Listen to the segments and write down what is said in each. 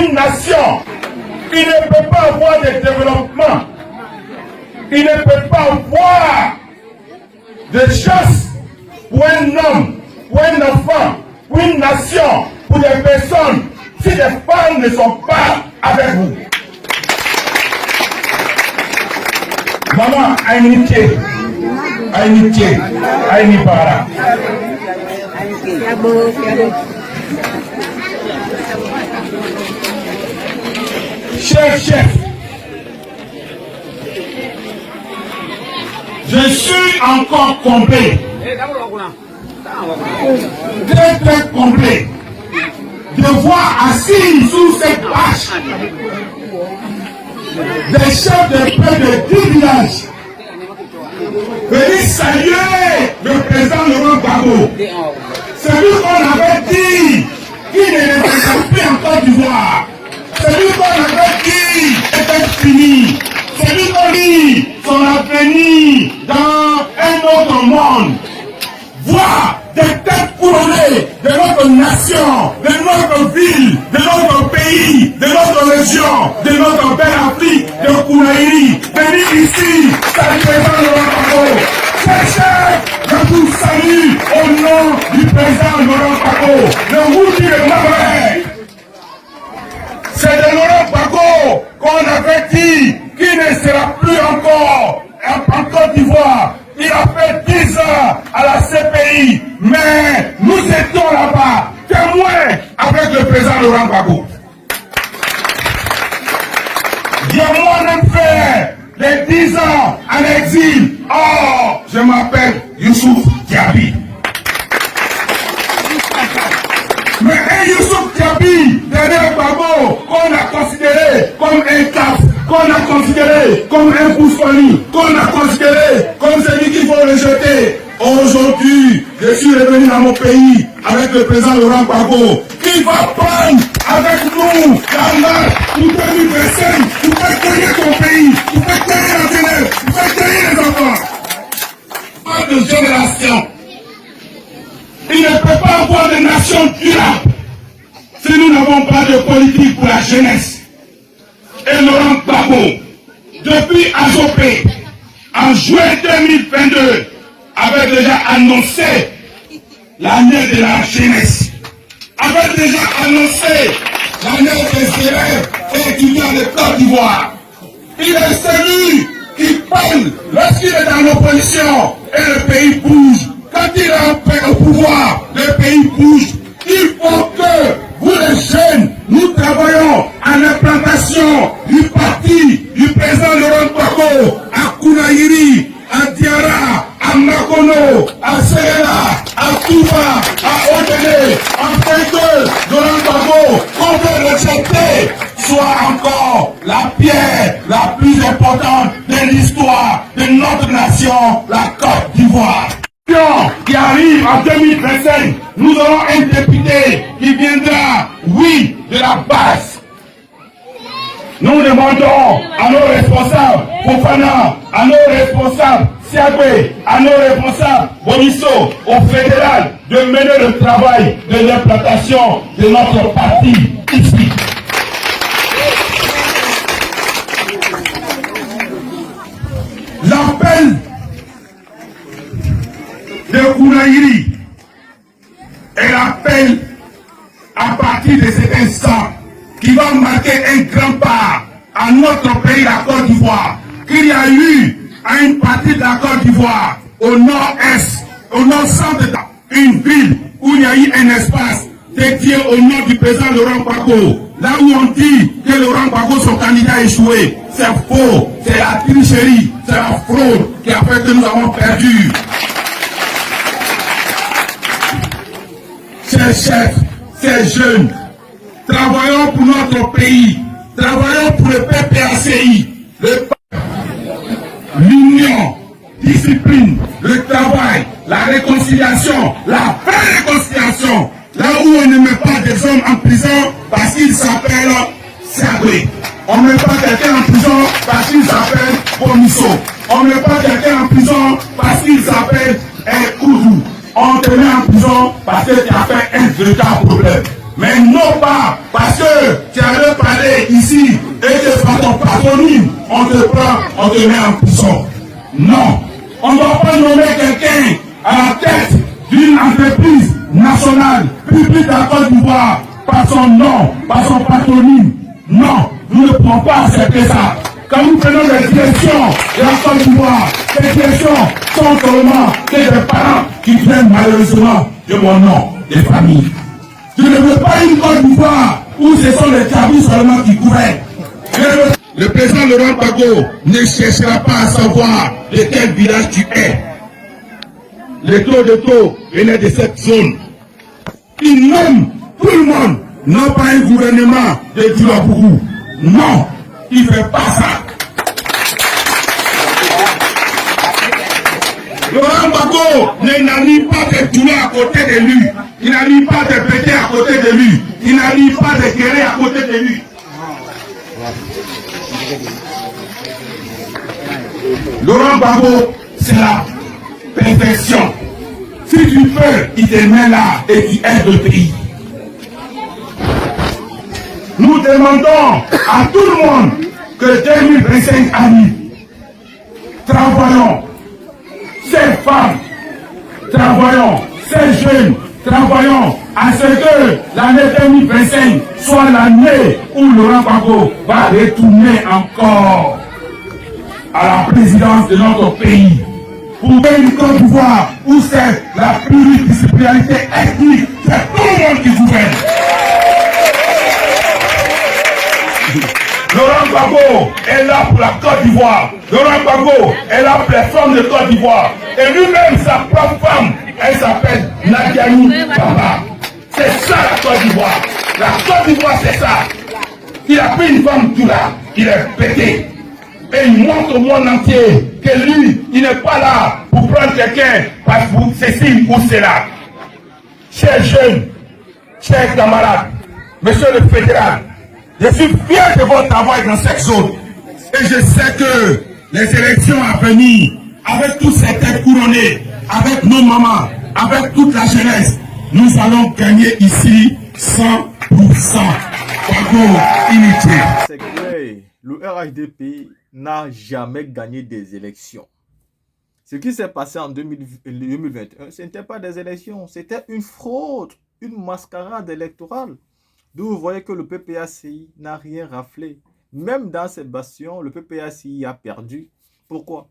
une nation qui ne peut pas avoir de développement, qui ne peut pas avoir de chance pour un homme, pour un enfant, pour une nation, pour des personnes, si les femmes ne sont pas avec vous. Maman, amitié, amitié, amibara. Chef, je suis encore complet, très complet, de voir assis sous cette hache des chefs de près de 10 villages venir saluer le président Laurent Gbagbo, celui qu'on avait dit qui ne représente plus en Côte d'Ivoire, celui qu'on avait dit était fini, celui qu'on dit son avenir dans un autre monde. Voir des têtes couronnées de notre nation, de notre ville, de notre pays, de notre région, de notre belle Afrique, de Kounaïri, venir ici, saluer le président Laurent Gbagbo. Chef, je vous salue au nom du président Laurent Gbagbo. Ne vous dites pas. C'est de Laurent Gbagbo qu'on avait dit qu'il ne sera plus encore en Côte d'Ivoire. Il a fait 10 ans à la CPI, mais nous étions là-bas, témoins avec le président Laurent Gbagbo. J'ai moi-même fait les 10 ans en exil. Oh, je m'appelle Youssouf Diaby. Mais un Youssouf Diaby, derrière Gbagbo, qu'on a considéré comme un cap, qu'on a considéré comme un pousse-poli, qu'on a considéré comme celui qu'il faut rejeter. Aujourd'hui, je suis revenu dans mon pays avec le président Laurent Gbagbo, qui va prendre avec nous la main pour 2025, pour faire gagner ton pays, pour faire gagner la jeunesse, pour faire gagner les enfants. Pas de génération. Il ne peut pas avoir de nation durable si nous n'avons pas de politique pour la jeunesse. Et Laurent Gbagbo, depuis Azopé, en juin 2022, avait déjà annoncé l'année de la jeunesse, avait déjà annoncé l'année des élèves et étudiants de Côte d'Ivoire. Il est celui qui parle lorsqu'il est dans l'opposition et le pays bouge. Quand il est au pouvoir, le pays bouge. Il faut que vous les jeunes, nous travaillons à l'implantation du parti du président Laurent Gbagbo à Kounaïri, à Diara, à Makono, à Serena, à Touba, à Odele, afin que Laurent Gbagbo, qu'on veut rejeter, soit encore la pierre la plus importante de l'histoire de notre nation, la Côte d'Ivoire. Qui arrive en 2025, nous aurons un député qui viendra, oui, de la base. Nous demandons à nos responsables, Fofana, à nos responsables, Siagwe, à nos responsables, Bonisso, au fédéral, de mener le travail de l'implantation de notre parti ici. L'appel de Kounaïri est l'appel à partir de cet instant qui va marquer un grand pas à notre pays, la Côte d'Ivoire, qu'il y a eu à une partie de la Côte d'Ivoire, au nord-est, au nord-centre, une ville où il y a eu un espace dédié au nom du président Laurent Gbagbo. Là où on dit que Laurent Gbagbo, son candidat a échoué, c'est faux, c'est la tricherie, c'est la fraude qui a fait que nous avons perdu. Chers chefs, chers jeunes, travaillons pour notre pays, travaillons pour le PPACI, l'union, discipline, le travail, la réconciliation, la vraie réconciliation. Là où on ne met pas des hommes en prison parce qu'ils s'appellent Siagwe. On ne met pas quelqu'un en prison parce qu'il s'appelle Bonisso. On ne met pas quelqu'un en prison parce qu'il s'appelle Koudou. On te met en prison parce que tu as fait un véritable problème. Mais non. Non pas parce que tu avais parlé ici et que par ton patronyme, on te prend, on te met en prison. Non. On ne doit pas nommer quelqu'un à la tête d'une entreprise nationale, publique de la Côte d'Ivoire, par son nom, par son patronyme. Non, nous ne pouvons pas accepter ça. Quand nous prenons les directions de la Côte d'Ivoire, ces directions sont seulement des parents qui prennent malheureusement de mon nom, des familles. Je ne veux pas une Côte d'Ivoire où ce sont les cabis seulement qui gouvernent. Le président Laurent Gbagbo ne cherchera pas à savoir de quel village tu es. Les taux de taux venaient de cette zone. Ils nomment tout le monde, non pas un gouvernement de Djulabougou. Non, il ne fait pas ça. Laurent Gbagbo n'a mis pas de Djoula à côté de lui. Il n'a mis pas de Pété à côté de lui. Il n'a mis pas de Kéré à côté de lui. Laurent Gbagbo, c'est la perfection. Si tu peux, il te met là et tu aides le pays. Nous demandons à tout le monde que 2025 arrive. Travaillons, ces femmes, travaillons, ces jeunes, travaillons à ce que l'année 2025 soit l'année où Laurent Gbagbo va retourner encore à la présidence de notre pays. Pour une Côte d'Ivoire où c'est la pluridisciplinarité ethnique, c'est tout le monde qui gouverne. Laurent Gbagbo est là pour la Côte d'Ivoire. Laurent Gbagbo est là pour les femmes de Côte d'Ivoire. Et lui-même, sa propre femme, elle s'appelle Nadiani Baba. C'est ça la Côte d'Ivoire. La Côte d'Ivoire, c'est ça. Il a pris une femme tout là, il est pété. Et il montre au monde entier que lui, il n'est pas là pour prendre quelqu'un parce que ceci ou cela. Chers jeunes, chers camarades, monsieur le fédéral, je suis fier de votre travail dans cette zone. Et je sais que les élections à venir, avec toutes ces têtes couronnées, avec nos mamans, avec toute la jeunesse, nous allons gagner ici 100%. Bravo, unité. C'est clair, le RHDP n'a jamais gagné des élections. Ce qui s'est passé en 2021, ce n'était pas des élections, c'était une fraude, une mascarade électorale. D'où vous voyez que le PPACI n'a rien raflé. Même dans ces bastions, le PPACI a perdu. Pourquoi?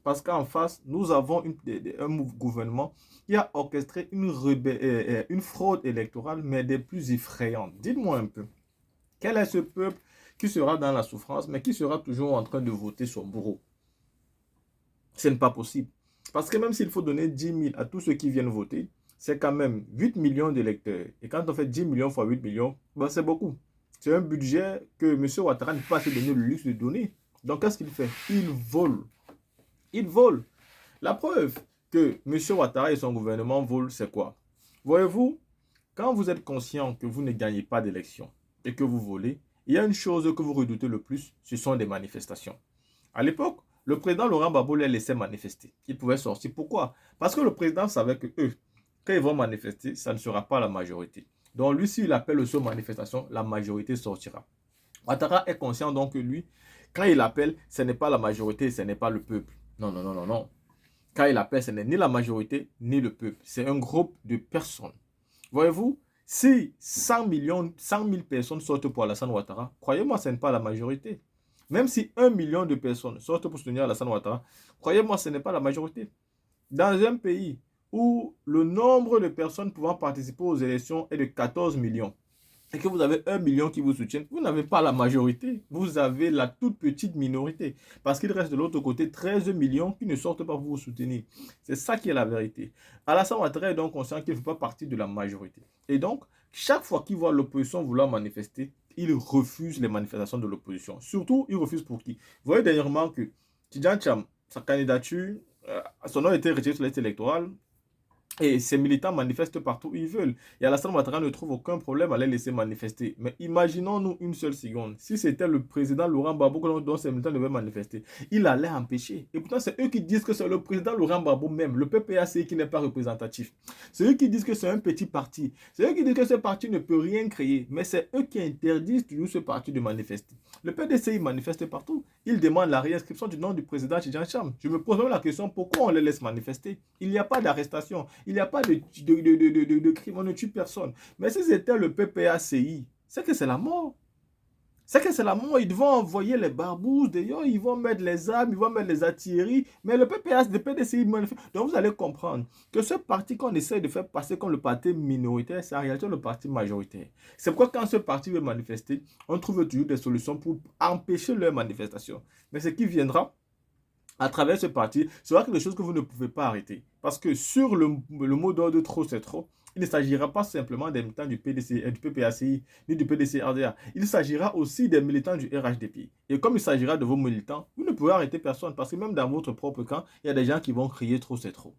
Parce qu'en face, nous avons un gouvernement qui a orchestré une fraude électorale, mais des plus effrayantes. Dites-moi un peu, quel est ce peuple qui sera dans la souffrance, mais qui sera toujours en train de voter son bourreau? Ce n'est pas possible. Parce que même s'il faut donner 10 000 à tous ceux qui viennent voter, c'est quand même 8 millions d'électeurs. Et quand on fait 10 millions fois 8 millions, ben c'est beaucoup. C'est un budget que M. Ouattara ne peut pas se donner le luxe de donner. Donc qu'est-ce qu'il fait? Il vole. Il vole. La preuve que M. Ouattara et son gouvernement volent, c'est quoi? Voyez-vous, quand vous êtes conscient que vous ne gagnez pas d'élection et que vous volez, il y a une chose que vous redoutez le plus, ce sont des manifestations. À l'époque, le président Laurent Gbagbo les laissait manifester. Il pouvait sortir. Pourquoi? Parce que le président savait que eux, quand ils vont manifester, ça ne sera pas la majorité. Donc lui, s'il appelle aux manifestations, la majorité sortira. Ouattara est conscient donc que lui, quand il appelle, ce n'est pas la majorité, ce n'est pas le peuple. Non, non, non, non, non. Quand il appelle, ce n'est ni la majorité, ni le peuple. C'est un groupe de personnes. Voyez-vous, si 100 000 personnes sortent pour Alassane Ouattara, croyez-moi, ce n'est pas la majorité. Même si 1 million de personnes sortent pour soutenir Alassane Ouattara, croyez-moi, ce n'est pas la majorité. Dans un pays où le nombre de personnes pouvant participer aux élections est de 14 millions, et que vous avez 1 million qui vous soutiennent, vous n'avez pas la majorité, vous avez la toute petite minorité. Parce qu'il reste de l'autre côté 13 millions qui ne sortent pas pour vous soutenir. C'est ça qui est la vérité. Alassane Ouattara est donc conscient qu'il ne fait pas partie de la majorité. Et donc, chaque fois qu'il voit l'opposition vouloir manifester, il refuse les manifestations de l'opposition. Surtout, il refuse pour qui? Vous voyez dernièrement que Tidjane Thiam, sa candidature, son nom a été retiré sur la liste électorale Et ces militants manifestent partout où ils veulent. Et Alassane Ouattara ne trouve aucun problème à les laisser manifester. Mais imaginons-nous une seule seconde. Si c'était le président Laurent Gbagbo dont ces militants devaient manifester, il allait empêcher. Et pourtant, c'est eux qui disent que c'est le président Laurent Gbagbo même, le PPAC qui n'est pas représentatif. C'est eux qui disent que c'est un petit parti. C'est eux qui disent que ce parti ne peut rien créer. Mais c'est eux qui interdisent toujours ce parti de manifester. Le PDCI manifeste partout. Il demande la réinscription du nom du président Tidjane Cham. Je me pose même la question, pourquoi on les laisse manifester? Il n'y a pas d'arrestation. Il n'y a pas de crime, on ne tue personne. Mais si c'était le PPACI, c'est que c'est la mort. C'est que c'est la mort. Ils vont envoyer les barbouzes, d'ailleurs, ils vont mettre les armes, ils vont mettre les artilleries. Mais le PPAC, le PDCI, donc vous allez comprendre que ce parti qu'on essaie de faire passer comme le parti minoritaire, c'est en réalité le parti majoritaire. C'est pourquoi quand ce parti veut manifester, on trouve toujours des solutions pour empêcher leur manifestation. Mais ce qui viendra à travers ce parti sera quelque chose que vous ne pouvez pas arrêter. Parce que sur le mot d'ordre trop, c'est trop, il ne s'agira pas simplement des militants du PDC, du PPACI, ni du PDC-RDA. Il s'agira aussi des militants du RHDP. Et comme il s'agira de vos militants, vous ne pouvez arrêter personne. Parce que même dans votre propre camp, il y a des gens qui vont crier trop, c'est trop.